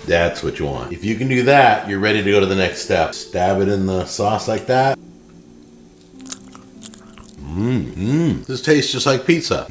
That's what you want. If you can do that, you're ready to go to the next step. Stab it in the sauce like that. This tastes just like pizza.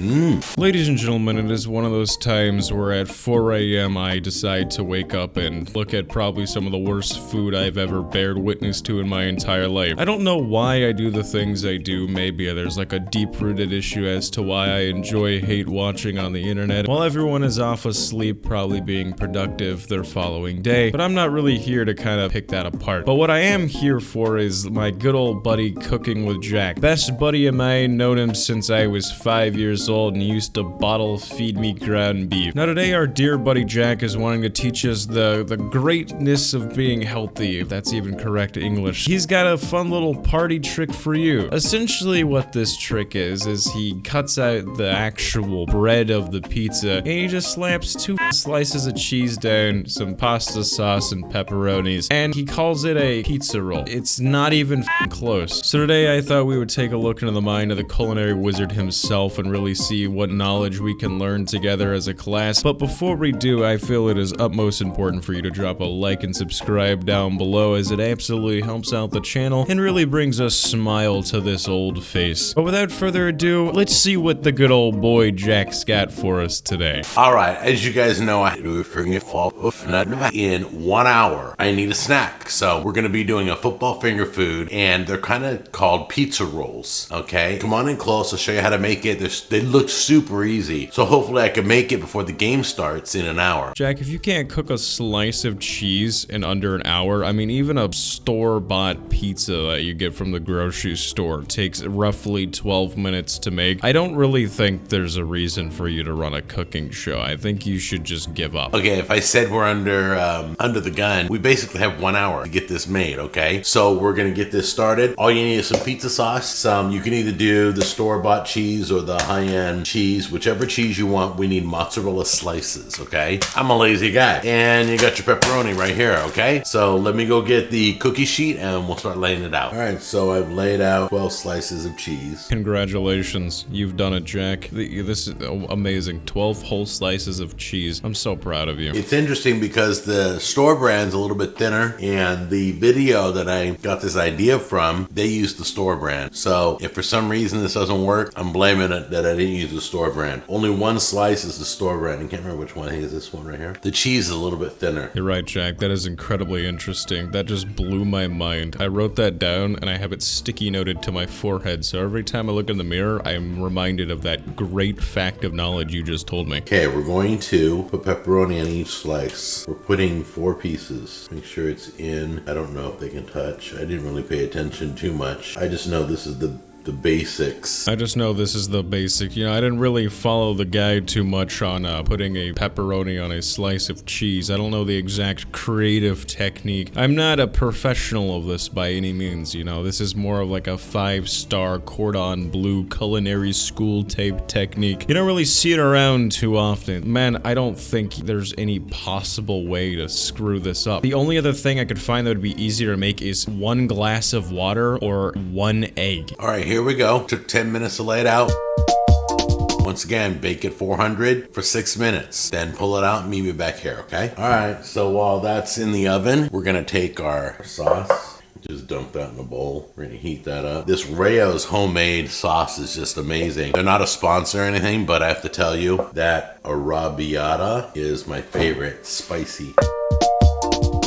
Ladies and gentlemen, it is one of those times where at 4 a.m. I decide to wake up and look at probably some of the worst food I've ever bared witness to in my entire life. I don't know why I do the things I do. Maybe there's like a deep-rooted issue as to why I enjoy hate watching on the internet while everyone is off asleep, probably being productive their following day. But I'm not really here to kind of pick that apart. But what I am here for is my good old buddy Cooking with Jack. Best buddy of mine. Known him since I was 5 years old and he used to bottle feed me ground beef. Now today our dear buddy Jack is wanting to teach us the greatness of being healthy, if that's even correct English. He's got a fun little party trick for you. Essentially what this trick is he cuts out the actual bread of the pizza and he just slaps 2 slices of cheese down, some pasta sauce and pepperonis, and he calls it a pizza roll. It's not even close. So today I thought we would take a look into the mind of the culinary wizard himself and really see what knowledge we can learn together as a class. But before we do, I feel it is utmost important for you to drop a like and subscribe down below, as it absolutely helps out the channel and really brings a smile to this old face. But without further ado, let's see what the good old boy Jack's got for us today. Alright, as you guys know, I do in 1 hour. I need a snack. So we're gonna be doing a football finger food, and they're kind of called pizza rolls. Okay, come on in close. I'll show you how to make it. They look super easy. So hopefully I can make it before the game starts in an hour. Jack, if you can't cook a slice of cheese in under an hour, I mean, even a store-bought pizza that you get from the grocery store takes roughly 12 minutes to make. I don't really think there's a reason for you to run a cooking show. I think you should just give up. Okay, if I said we're under the gun, we basically have 1 hour to get this made, okay? So we're gonna get this started. All you need is some pizza sauce. You can either do the store-bought cheese or the high-end cheese, whichever cheese you want. We need mozzarella slices, okay? I'm a lazy guy. And you got your pepperoni right here, okay? So let me go get the cookie sheet and we'll start laying it out. All right, so I've laid out 12 slices of cheese. Congratulations, you've done it, Jack. This is amazing. 12 whole slices of cheese. I'm so proud of you. It's interesting because the store brand's a little bit thinner, and the video that I got this idea from, they use the store brand. So if for some reason this doesn't work, I'm blaming it that I didn't use the store brand. Only 1 slice is the store brand. I can't remember which one. I think it's this one right here. The cheese is a little bit thinner. You're right, Jack. That is incredibly interesting. That just blew my mind. I wrote that down and I have it sticky noted to my forehead, so every time I look in the mirror, I'm reminded of that great fact of knowledge you just told me. Okay, we're going to put pepperoni on each slice. We're putting 4 pieces. Make sure it's in. I don't know if they can touch. I didn't really pay attention too much. I just know this is the basics. I just know this is the basic. You know, I didn't really follow the guide too much on putting a pepperoni on a slice of cheese. I don't know the exact creative technique. I'm not a professional of this by any means, you know. This is more of like a 5-star cordon bleu culinary school tape technique. You don't really see it around too often. Man, I don't think there's any possible way to screw this up. The only other thing I could find that would be easier to make is 1 glass of water or 1 egg. All right, here we go. Took 10 minutes to lay it out. Once again, bake at 400 for 6 minutes. Then pull it out and meet me back here, okay? All right, so while that's in the oven, we're gonna take our sauce. Just dump that in a bowl. We're gonna heat that up. This Rayo's homemade sauce is just amazing. They're not a sponsor or anything, but I have to tell you that arrabbiata is my favorite spicy.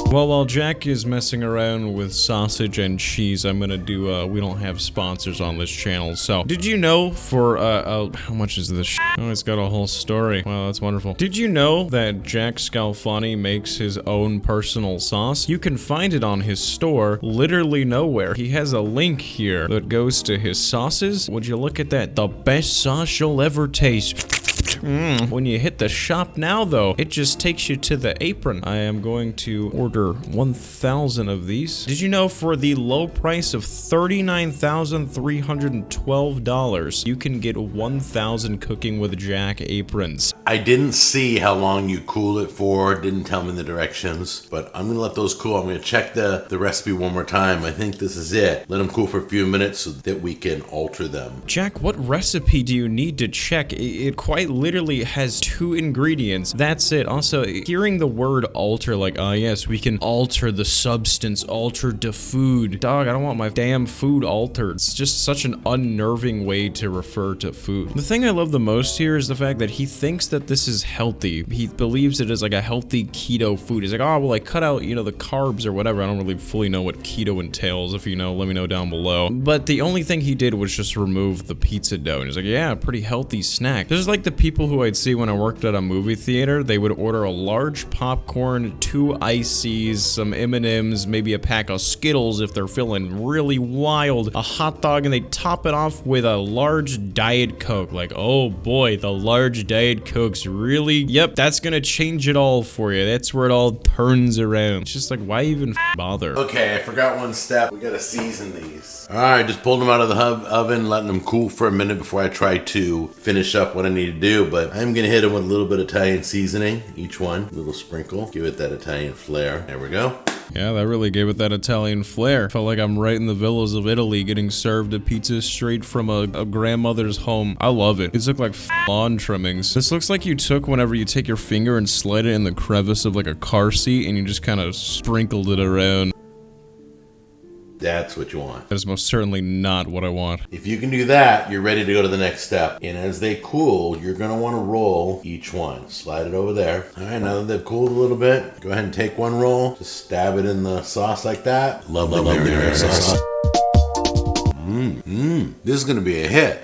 Well, while Jack is messing around with sausage and cheese, I'm gonna do, we don't have sponsors on this channel, so. Did you know for, how much is this shit? Oh, it's got a whole story. Wow, that's wonderful. Did you know that Jack Scalfani makes his own personal sauce? You can find it on his store, literally nowhere. He has a link here that goes to his sauces. Would you look at that? The best sauce you'll ever taste. When you hit the shop now, though, it just takes you to the apron. I am going to order 1,000 of these. Did you know for the low price of $39,312, you can get 1,000 Cooking with Jack aprons? I didn't see how long you cool it for, didn't tell me the directions, but I'm gonna let those cool. I'm gonna check the recipe one more time. I think this is it. Let them cool for a few minutes so that we can alter them. Jack, what recipe do you need to check? It quite literally has 2 ingredients. That's it. Also, hearing the word alter, like, oh yes, we can alter the substance, alter the food. Dog, I don't want my damn food altered. It's just such an unnerving way to refer to food. The thing I love the most here is the fact that he thinks that this is healthy. He believes it is like a healthy keto food. He's like, oh, well, I cut out, you know, the carbs or whatever. I don't really fully know what keto entails. If you know, let me know down below. But the only thing he did was just remove the pizza dough. And he's like, yeah, pretty healthy snack. This is like the people who I'd see when I worked at a movie theater. They would order a large popcorn, 2 ices, some M&Ms, maybe a pack of Skittles if they're feeling really wild, a hot dog, and they top it off with a large Diet Coke. Like, oh boy, the large Diet Coke's really, yep, that's gonna change it all for you. That's where it all turns around. It's just like, why even bother? Okay, I forgot one step. We gotta season these. All right, just pulled them out of the oven, letting them cool for a minute before I try to finish up what I need to do, but I'm gonna hit them with a little bit of Italian seasoning, each one, a little sprinkle, give it that Italian flair. There we go. Yeah, that really gave it that Italian flair. Felt like I'm right in the villas of Italy getting served a pizza straight from a grandmother's home. I love it. These look like lawn trimmings. This looks like you took whenever you take your finger and slide it in the crevice of like a car seat and you just kind of sprinkled it around. That's what you want. That is most certainly not what I want. If you can do that, you're ready to go to the next step. And as they cool, you're going to want to roll each one. Slide it over there. All right, now that they've cooled a little bit, go ahead and take one roll. Just stab it in the sauce like that. Lovely marinara sauce. This is going to be a hit.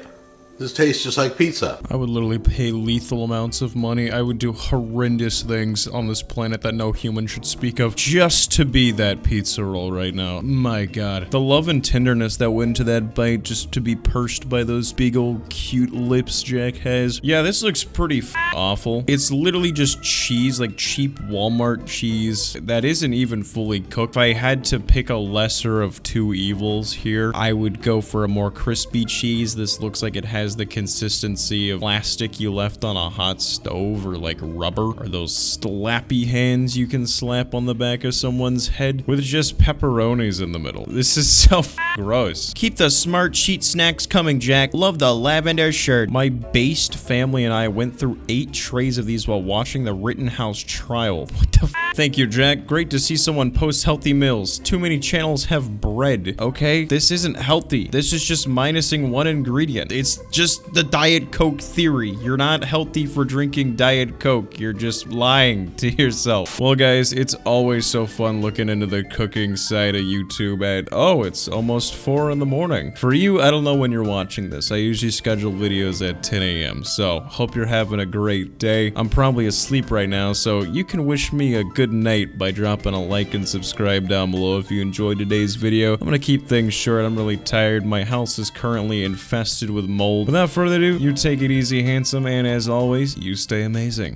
This tastes just like pizza. I would literally pay lethal amounts of money. I would do horrendous things on this planet that no human should speak of just to be that pizza roll right now. My God. The love and tenderness that went into that bite just to be pursed by those big old cute lips Jack has. Yeah, this looks pretty awful. It's literally just cheese, like cheap Walmart cheese that isn't even fully cooked. If I had to pick a lesser of 2 evils here, I would go for a more crispy cheese. This looks like it has the consistency of plastic you left on a hot stove, or like rubber, or those slappy hands you can slap on the back of someone's head with just pepperonis in the middle. This is so gross. Keep the smart sheet snacks coming, Jack. Love the lavender shirt. My based family and I went through 8 trays of these while watching the Rittenhouse trial. What the Thank you, Jack. Great to see someone post healthy meals. Too many channels have bread, okay? This isn't healthy. This is just minusing 1 ingredient. It's just the Diet Coke theory. You're not healthy for drinking Diet Coke. You're just lying to yourself. Well, guys, it's always so fun looking into the cooking side of YouTube at, oh, it's almost 4 in the morning. For you, I don't know when you're watching this. I usually schedule videos at 10 a.m. So, hope you're having a great day. I'm probably asleep right now, so you can wish me a good night by dropping a like and subscribe down below if you enjoyed today's video. I'm gonna keep things short. I'm really tired. My house is currently infested with mold. Without further ado, you take it easy, handsome, and as always, you stay amazing.